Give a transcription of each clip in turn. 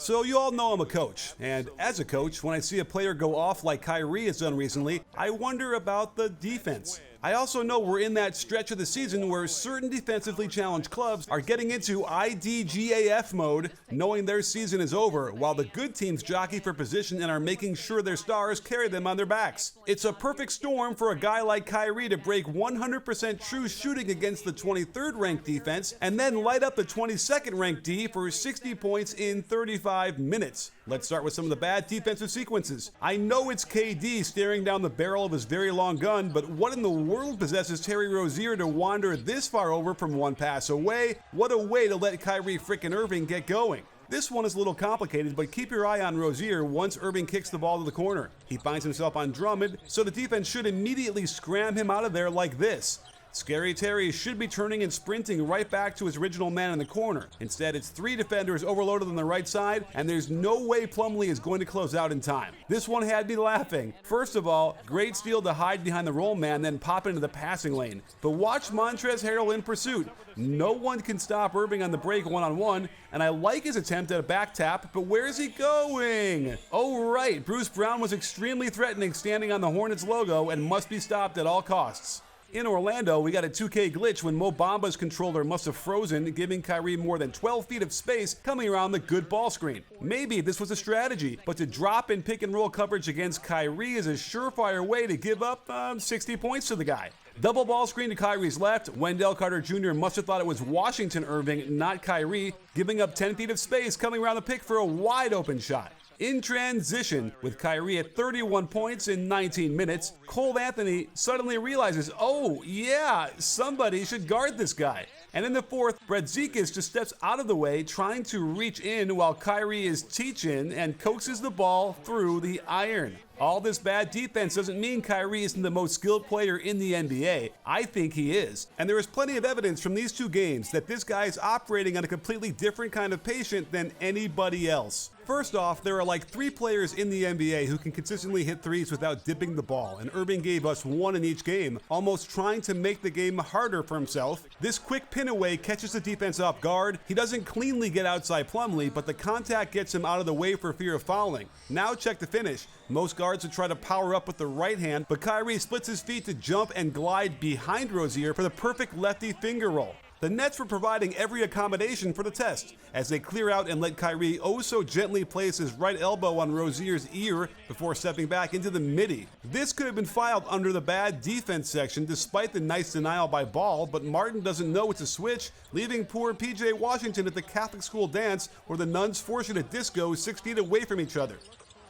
So you all know I'm a coach, and as a coach, when I see a player go off like Kyrie has done recently, I wonder about the defense. I also know we're in that stretch of the season where certain defensively challenged clubs are getting into IDGAF mode, knowing their season is over, while the good teams jockey for position and are making sure their stars carry them on their backs. It's a perfect storm for a guy like Kyrie to break 100% true shooting against the 23rd ranked defense and then light up the 22nd ranked D for 60 points in 35 minutes. Let's start with some of the bad defensive sequences. I know it's KD staring down the barrel of his very long gun, but what in the world possesses Terry Rozier to wander this far over from one pass away? What a way to let Kyrie frickin' Irving get going. This one is a little complicated, but keep your eye on Rozier once Irving kicks the ball to the corner. He finds himself on Drummond, so the defense should immediately scram him out of there like this. Scary Terry should be turning and sprinting right back to his original man in the corner. Instead, it's three defenders overloaded on the right side, and there's no way Plumlee is going to close out in time. This one had me laughing. First of all, great steal to hide behind the roll man, then pop into the passing lane. But watch Montrezl Harrell in pursuit. No one can stop Irving on the break one-on-one, and I like his attempt at a back tap, but where is he going? Oh right, Bruce Brown was extremely threatening standing on the Hornets logo and must be stopped at all costs. In Orlando, we got a 2K glitch when Mo Bamba's controller must have frozen, giving Kyrie more than 12 feet of space coming around the good ball screen. Maybe this was a strategy, but to drop in pick and roll coverage against Kyrie is a surefire way to give up 60 points to the guy. Double ball screen to Kyrie's left. Wendell Carter Jr. must have thought it was Washington Irving, not Kyrie, giving up 10 feet of space coming around the pick for a wide open shot. In transition, with Kyrie at 31 points in 19 minutes, Cole Anthony suddenly realizes, oh yeah, somebody should guard this guy. And in the fourth, Brett Zekas just steps out of the way, trying to reach in while Kyrie is teaching and coaxes the ball through the iron. All this bad defense doesn't mean Kyrie isn't the most skilled player in the NBA. I think he is. And there is plenty of evidence from these two games that this guy is operating on a completely different kind of patient than anybody else. First off, there are like 3 players in the NBA who can consistently hit threes without dipping the ball, and Irving gave us one in each game, almost trying to make the game harder for himself. This quick pin away catches the defense off guard. He doesn't cleanly get outside Plumlee, but the contact gets him out of the way for fear of fouling. Now check the finish. Most guards would try to power up with the right hand, but Kyrie splits his feet to jump and glide behind Rozier for the perfect lefty finger roll. The Nets were providing every accommodation for the test, as they clear out and let Kyrie oh so gently place his right elbow on Rozier's ear before stepping back into the midi. This could have been filed under the bad defense section despite the nice denial by Ball, but Martin doesn't know it's a switch, leaving poor PJ Washington at the Catholic school dance where the nuns force you to disco 6 feet away from each other.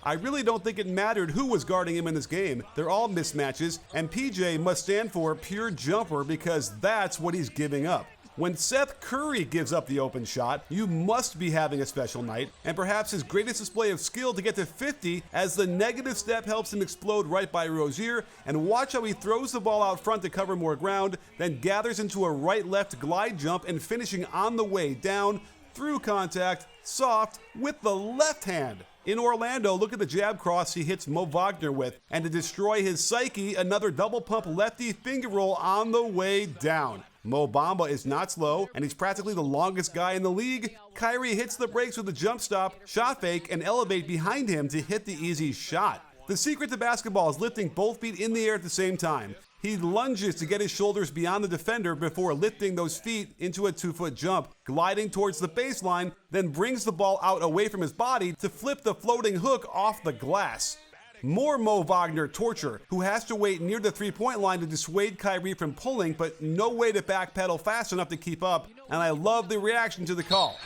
I really don't think it mattered who was guarding him in this game. They're all mismatches, and PJ must stand for pure jumper because that's what he's giving up. When Seth Curry gives up the open shot, you must be having a special night, and perhaps his greatest display of skill to get to 50 as the negative step helps him explode right by Rozier, and watch how he throws the ball out front to cover more ground, then gathers into a right-left glide jump and finishing on the way down, through contact, soft, with the left hand. In Orlando, look at the jab cross he hits Mo Wagner with, and to destroy his psyche, another double pump lefty finger roll on the way down. Mo Bamba is not slow, and he's practically the longest guy in the league. Kyrie hits the brakes with a jump stop, shot fake, and elevate behind him to hit the easy shot. The secret to basketball is lifting both feet in the air at the same time. He lunges to get his shoulders beyond the defender before lifting those feet into a 2-foot jump, gliding towards the baseline, then brings the ball out away from his body to flip the floating hook off the glass. More Mo Wagner torture, who has to wait near the three-point line to dissuade Kyrie from pulling, but no way to backpedal fast enough to keep up, and I love the reaction to the call.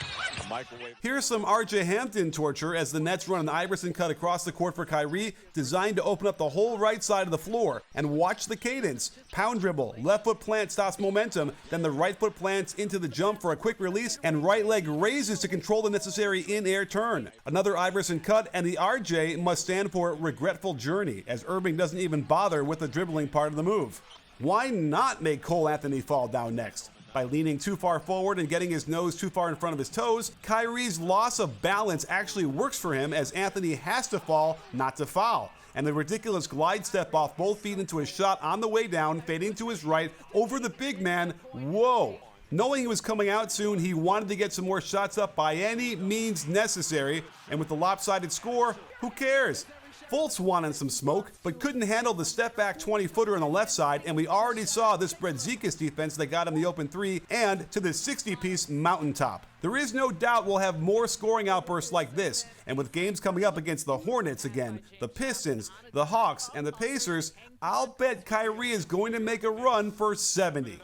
Here's some RJ Hampton torture as the Nets run an Iverson cut across the court for Kyrie, designed to open up the whole right side of the floor. And watch the cadence. Pound dribble, left foot plant stops momentum, then the right foot plants into the jump for a quick release, and right leg raises to control the necessary in-air turn. Another Iverson cut, and the RJ must stand for regretful journey, as Irving doesn't even bother with the dribbling part of the move. Why not make Cole Anthony fall down next? By leaning too far forward and getting his nose too far in front of his toes, Kyrie's loss of balance actually works for him as Anthony has to fall, not to foul. And the ridiculous glide step off both feet into a shot on the way down, fading to his right, over the big man. Whoa! Knowing he was coming out soon, he wanted to get some more shots up by any means necessary, and with the lopsided score, who cares? Fultz wanted some smoke, but couldn't handle the step-back 20-footer on the left side, and we already saw this Brzezikis defense that got him the open three and to the 60-piece mountaintop. There is no doubt we'll have more scoring outbursts like this, and with games coming up against the Hornets again, the Pistons, the Hawks, and the Pacers, I'll bet Kyrie is going to make a run for 70.